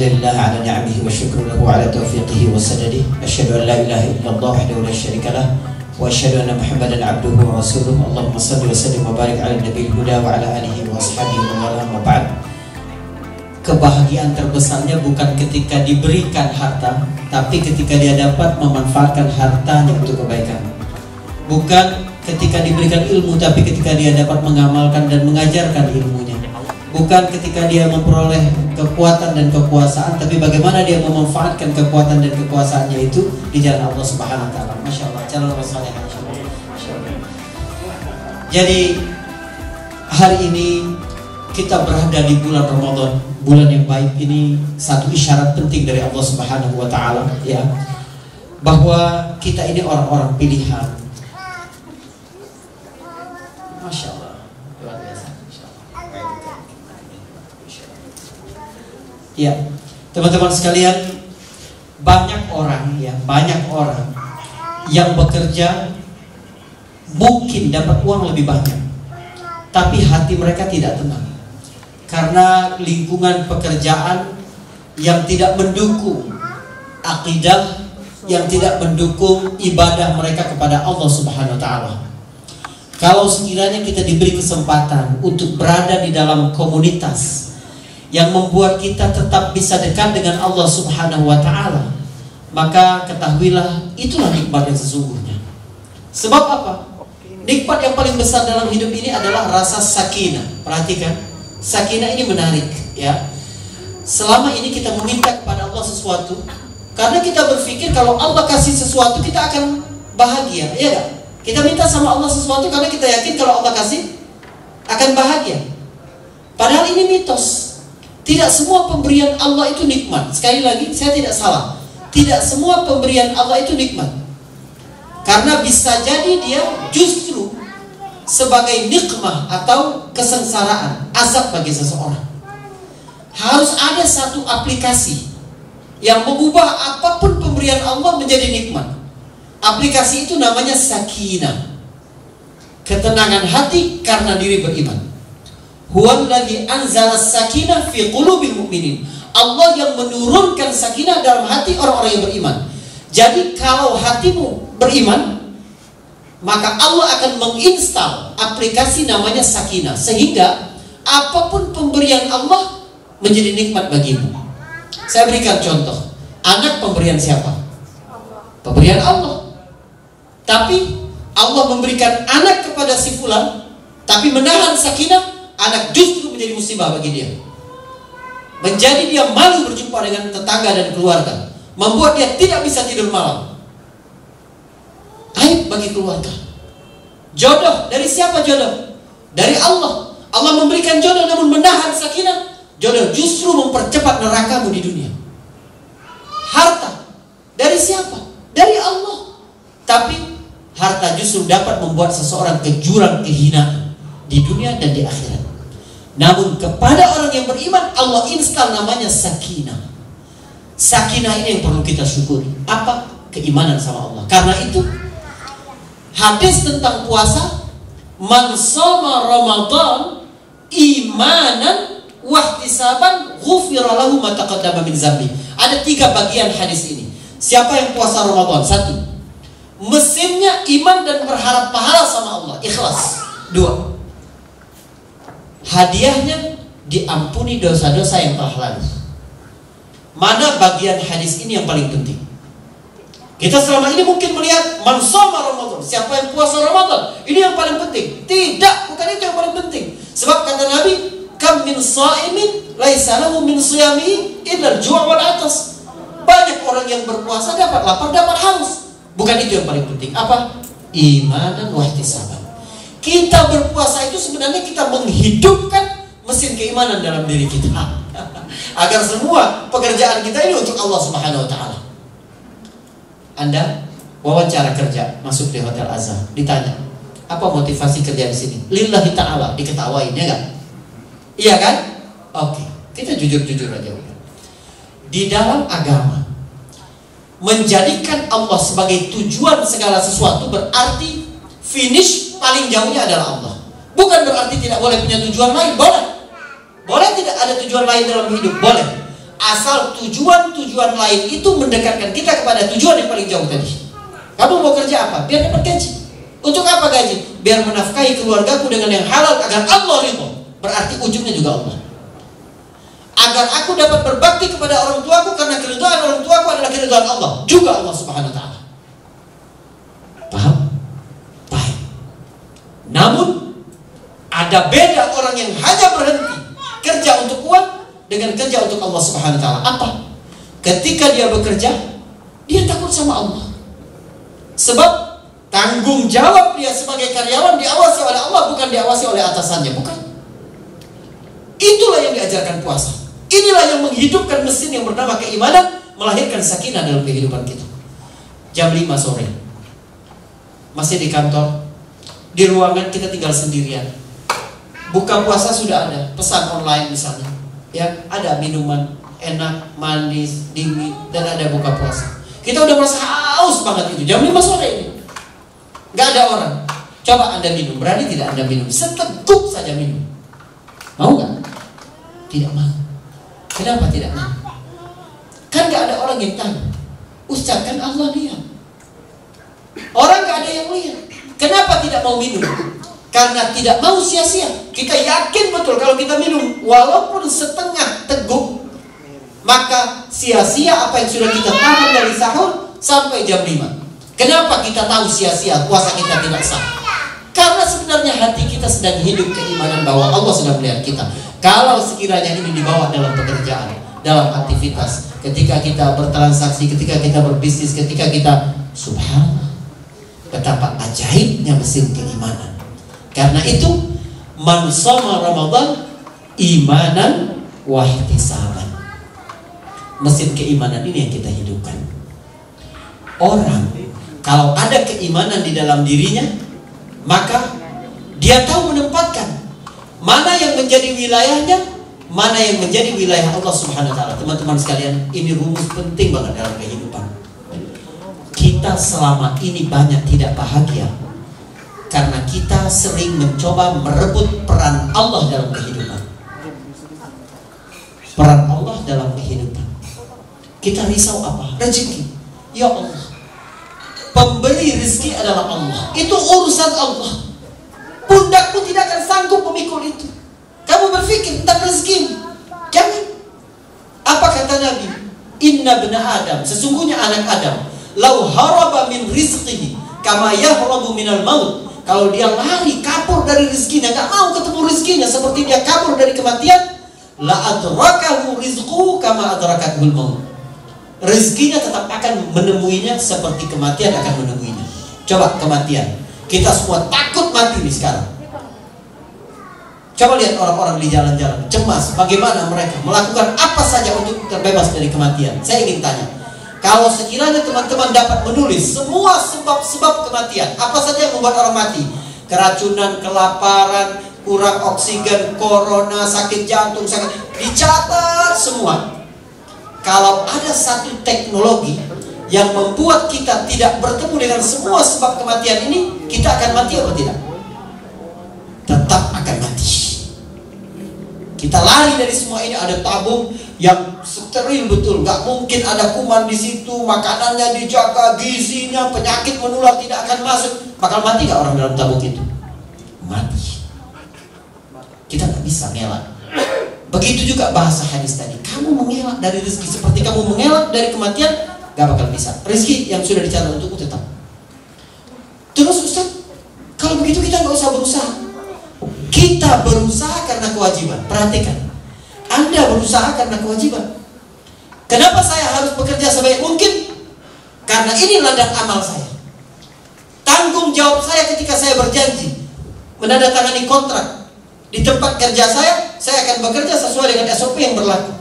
لله على نعمه والشكر له على توفيقه وسدده أشهد أن لا إله إلا الله وحده لا شريك له وأشهد أن محمدا عبده ورسوله اللهم صل وسلم وبارك على النبي الهدى وعلى آله وأصحابه ومن والاه وبعد. Kebahagiaan terbesarnya bukan ketika diberikan harta, tapi ketika dia dapat memanfaatkan hartanya untuk kebaikan. Bukan ketika diberikan ilmu, tapi ketika dia dapat mengamalkan dan mengajarkan ilmunya. Bukan ketika dia memperoleh kekuatan dan kekuasaan, tapi bagaimana dia memanfaatkan kekuatan dan kekuasaannya itu di jalan Allah Subhanahu wa taala. Masya Allah, calon masalah. Jadi hari ini kita berada di bulan Ramadan, bulan yang baik ini satu isyarat penting dari Allah Subhanahu wa taala, ya, bahwa kita ini orang-orang pilihan. Masya Allah, luar biasa. Ya, teman-teman sekalian, banyak orang yang bekerja mungkin dapat uang lebih banyak, tapi hati mereka tidak tenang karena lingkungan pekerjaan yang tidak mendukung akidah, yang tidak mendukung ibadah mereka kepada Allah Subhanahu wa taala. Kalau sekiranya kita diberi kesempatan untuk berada di dalam komunitas yang membuat kita tetap bisa dekat dengan Allah Subhanahu wa taala, maka ketahuilah itulah nikmat yang sesungguhnya. Sebab apa? Nikmat yang paling besar dalam hidup ini adalah rasa sakinah. Perhatikan, sakinah ini menarik, ya. Selama ini kita meminta kepada Allah sesuatu karena kita berpikir kalau Allah kasih sesuatu kita akan bahagia, ya enggak? Kita minta sama Allah sesuatu karena kita yakin kalau Allah kasih akan bahagia. Padahal ini mitos. Tidak semua pemberian Allah itu nikmat. Sekali lagi, saya tidak salah. Tidak semua pemberian Allah itu nikmat. Karena bisa jadi dia justru sebagai nikmah atau kesengsaraan, azab bagi seseorang. Harus ada satu aplikasi yang mengubah apapun pemberian Allah menjadi nikmat. Aplikasi itu namanya sakinah, ketenangan hati karena diri beriman. Huwallazi anzala sakinah fi qulubil mu'minin. Allah yang menurunkan sakinah dalam hati orang-orang yang beriman. Jadi kalau hatimu beriman, maka Allah akan menginstal aplikasi namanya sakinah, sehingga apapun pemberian Allah menjadi nikmat bagimu. Saya berikan contoh. Anak pemberian siapa? Pemberian Allah. Tapi Allah memberikan anak kepada si fulan, tapi menahan sakinah, anak justru menjadi musibah bagi dia. Menjadi dia malu berjumpa dengan tetangga dan keluarga, membuat dia tidak bisa tidur malam. Aib bagi keluarga. Jodoh, dari siapa jodoh? Dari Allah. Allah memberikan jodoh namun menahan sakinah. Jodoh justru mempercepat nerakamu di dunia. Harta, dari siapa? Dari Allah. Tapi harta justru dapat membuat seseorang ke jurang kehinaan di dunia dan di akhirat. Namun kepada orang yang beriman, Allah instal namanya sakinah. Sakinah ini yang perlu kita syukuri. Apa? Keimanan sama Allah. Karena itu hadis tentang puasa, man shoma Ramadan imanan wahtisaban ghufira lahu ma taqaddama min dzambi. Ada 3 bagian hadis ini. Siapa yang puasa Ramadan? 1, mesinnya iman dan berharap pahala sama Allah, ikhlas. 2, hadiahnya diampuni dosa-dosa yang telah lalu. Mana bagian hadis ini yang paling penting? Kita selama ini mungkin melihat man shoma Ramadan, siapa yang puasa Ramadan, ini yang paling penting. Tidak, bukan itu yang paling penting. Sebab kata Nabi, kam min sha'imin laisa lahu min shiyami illa al-ju' wal 'atas. Banyak orang yang berpuasa dapat lapar, dapat haus. Bukan itu yang paling penting. Apa? Imanan wa ihtisaban. Kita berpuasa itu sebenarnya kita menghidupkan mesin keimanan dalam diri kita agar semua pekerjaan kita ini untuk Allah Subhanahu wa taala. Anda wawancara kerja, masuk di Hotel Azhar, ditanya, apa motivasi kerja di sini? Lillahi ta'ala, diketawain, ya kan? Iya kan? Oke, kita jujur-jujur aja. Di dalam agama, menjadikan Allah sebagai tujuan segala sesuatu berarti finish paling jauhnya adalah Allah. Bukan berarti tidak boleh punya tujuan lain, boleh. Boleh tidak ada tujuan lain dalam hidup? Boleh. asal tujuan-tujuan lain itu mendekatkan kita kepada tujuan yang paling jauh tadi. Kamu mau kerja apa? Biar dapat gaji. Untuk apa gaji? Biar menafkahi keluargaku dengan yang halal agar Allah ridho. Berarti ujungnya juga Allah. Agar aku dapat berbakti kepada orang tuaku, karena keridhaan orang tuaku adalah keridhaan Allah, juga Allah Subhanahu wa taala. Paham? Baik. Namun ada beda orang yang hanya berhenti kerja untuk uang dengan kerja untuk Allah Subhanahu wa taala. Apa? Ketika dia bekerja, dia takut sama Allah. Sebab tanggung jawab dia sebagai karyawan diawasi oleh Allah, bukan diawasi oleh atasannya, bukan. Itulah yang diajarkan puasa. Inilah yang menghidupkan mesin yang bernama keimanan, melahirkan sakinah dalam kehidupan kita. Jam 5 sore, masih di kantor, di ruangan kita tinggal sendirian. Buka puasa sudah ada, pesan online misalnya, ya, ada minuman enak, manis, dingin, dan ada buka puasa. Kita udah merasa haus banget itu, jam 5 sore ini. Gak ada orang. Coba Anda minum, berani tidak Anda minum? Seteguk saja minum. Mau gak? Tidak mau. Kenapa tidak mau? Kan gak ada orang yang tahu. Ustaz, kan Allah lihat. Orang gak ada yang lihat. Kenapa tidak mau minum? Karena tidak mau sia-sia. Kita yakin betul kalau kita minum walaupun setengah teguk, maka sia-sia apa yang sudah kita tahan dari sahur sampai jam 5. Kenapa kita tahu sia-sia puasa kita tidak sah? Karena sebenarnya hati kita sedang hidup keimanan bahwa Allah sedang melihat kita. Kalau sekiranya ini dibawa dalam pekerjaan, dalam aktivitas, ketika kita bertransaksi, ketika kita berbisnis, ketika kita, subhanallah, betapa ajaibnya mesin keimanan. Karena itu, man shoma Ramadan imanan wa ihtisaban. Mesin keimanan ini yang kita hidupkan. Orang kalau ada keimanan di dalam dirinya, maka dia tahu menempatkan mana yang menjadi wilayahnya, mana yang menjadi wilayah Allah Subhanahu wa taala. Teman-teman sekalian, ini rumus penting banget dalam kehidupan. Kita selama ini banyak tidak bahagia karena kita sering mencoba merebut peran Allah dalam kehidupan. Peran Allah dalam kehidupan. Kita risau apa? Rezeki. Ya Allah, pemberi rezeki adalah Allah. Itu urusan Allah. Pundakku tidak akan sanggup memikul itu. Kamu berpikir tentang rezeki? Jangan. Apa kata Nabi? Inna bna Adam, sesungguhnya anak Adam, lau haraba min rizqihi kama yahrabu minal maut. Kalau dia lari kabur dari rezekinya, gak mau ketemu rezekinya seperti dia kabur dari kematian, la adrakahu rizquhu kama adrakahul maut. Rezekinya tetap akan menemuinya seperti kematian akan menemuinya. Coba kematian, kita semua takut mati nih sekarang. Coba lihat orang-orang di jalan-jalan, cemas, bagaimana mereka melakukan apa saja untuk terbebas dari kematian. Saya ingin tanya, kalau sekiranya teman-teman dapat menulis semua sebab-sebab kematian, apa saja yang membuat orang mati? Keracunan, kelaparan, kurang oksigen, corona, sakit jantung, dicatat semua. Kalau ada satu teknologi yang membuat kita tidak bertemu dengan semua sebab kematian ini, kita akan mati atau tidak? Tetap akan mati. Kita lari dari semua ini, ada tabung yang steril betul, nggak mungkin ada kuman di situ, makanannya dijaga, gizinya, penyakit menular tidak akan masuk. Bakal mati nggak orang dalam tabung itu? Mati. Kita nggak bisa ngelak. Begitu juga bahasa hadis tadi. Kamu mengelak dari rezeki seperti kamu mengelak dari kematian, gak bakal bisa. Rezeki yang sudah dicatat untukmu tetap. Terus Ustaz, kalau begitu kita gak usah berusaha. Kita berusaha karena kewajiban. Perhatikan, Anda berusaha karena kewajiban. Kenapa saya harus bekerja sebaik mungkin? Karena ini ladang amal saya. Tanggung jawab saya ketika saya berjanji menandatangani kontrak di tempat kerja saya akan bekerja sesuai dengan SOP yang berlaku.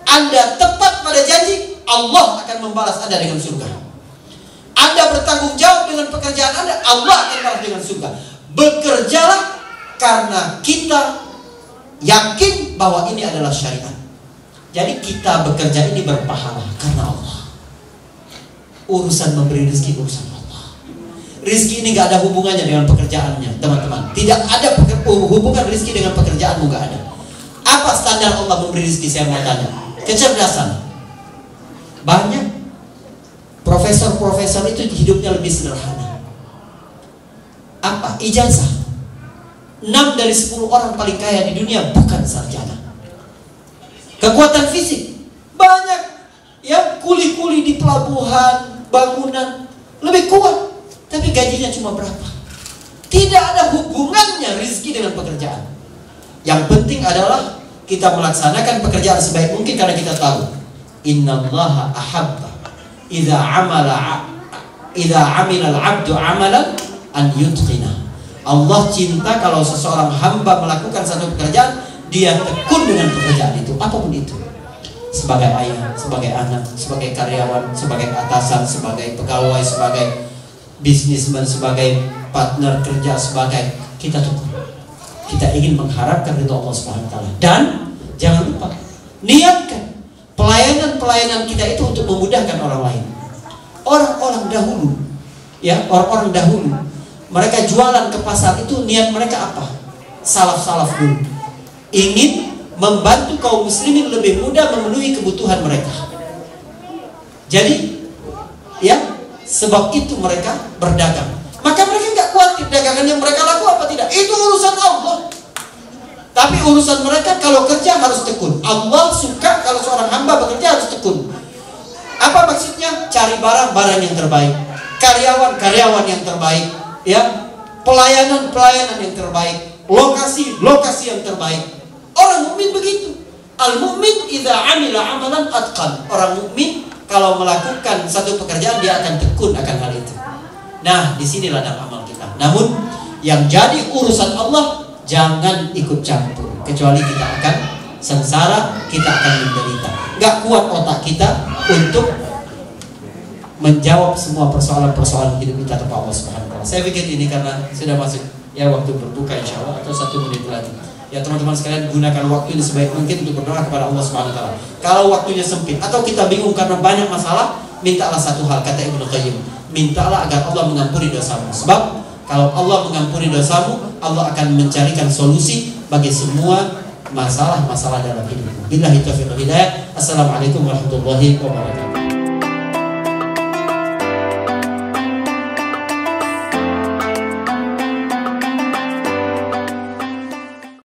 Anda tepat pada janji, Allah akan membalas Anda dengan surga. Anda bertanggung jawab dengan pekerjaan Anda, Allah akan membalas dengan surga. Bekerjalah karena kita yakin bahwa ini adalah syariat. Jadi kita bekerja ini berpahala karena Allah. Urusan memberi rezeki urusan Allah. Rizki ini gak ada hubungannya dengan pekerjaannya, teman-teman. Tidak ada hubungan rizki dengan pekerjaanmu, gak ada. Apa standar Allah memberi rizki? Saya mau tanya. kecerdasan. Banyak profesor-profesor itu hidupnya lebih sederhana. Apa? Ijazah. 6 dari 10 orang paling kaya di dunia bukan sarjana. Kekuatan fisik banyak, ya, kuli-kuli di pelabuhan, bangunan lebih kuat, tapi gajinya cuma berapa? Tidak ada hubungannya rezeki dengan pekerjaan. Yang penting adalah kita melaksanakan pekerjaan sebaik mungkin, karena kita tahu innallaha ahabba idza amila al-'abdu 'amalan an yutqina. Allah cinta kalau seseorang hamba melakukan satu pekerjaan, dia tekun dengan pekerjaan itu, apapun itu. Sebagai ayah, sebagai anak, sebagai karyawan, sebagai atasan, sebagai pegawai, sebagai bisnismen, sebagai partner kerja, sebagai kita tekun. Kita ingin mengharapkan ridho Allah Subhanahu wa taala. Dan jangan lupa, niatkan pelayanan kita itu untuk memudahkan orang lain. Orang-orang dahulu, ya, orang-orang dahulu, mereka jualan ke pasar itu niat mereka apa? Salaf-salaf dulu ingin membantu kaum muslimin lebih mudah memenuhi kebutuhan mereka. Jadi, ya, sebab itu mereka berdagang. Maka mereka nggak khawatir dagangan yang mereka laku apa tidak. Itu urusan Allah. Tapi urusan mereka kalau kerja harus tekun. Allah suka kalau seorang hamba bekerja harus tekun. Apa maksudnya? Cari barang-barang yang terbaik, karyawan-karyawan yang terbaik, ya, pelayanan yang terbaik, lokasi yang terbaik. Orang mukmin begitu. Al mukmin idza amila amalan atqan. Orang mukmin kalau melakukan satu pekerjaan dia akan tekun akan hal itu. Nah, di sini ladang amal kita. Namun yang jadi urusan Allah jangan ikut campur, kecuali kita akan sengsara, kita akan menderita. Gak kuat otak kita untuk menjawab semua persoalan-persoalan hidup kita tanpa Allah Subhanahu wa taala. Saya pikir ini karena sudah masuk ya waktu berbuka insyaallah, atau 1 menit lagi. Ya teman-teman sekalian, gunakan waktu ini sebaik mungkin untuk berdoa kepada Allah Subhanahu wa taala. Kalau waktunya sempit atau kita bingung karena banyak masalah, mintalah satu hal, kata Ibnu Qayyim, mintalah agar Allah mengampuni dosamu. Sebab kalau Allah mengampuni dosamu, Allah akan mencarikan solusi bagi semua masalah-masalah dalam hidupmu. Billahi taufiq wal hidayah. Assalamualaikum warahmatullahi wabarakatuh.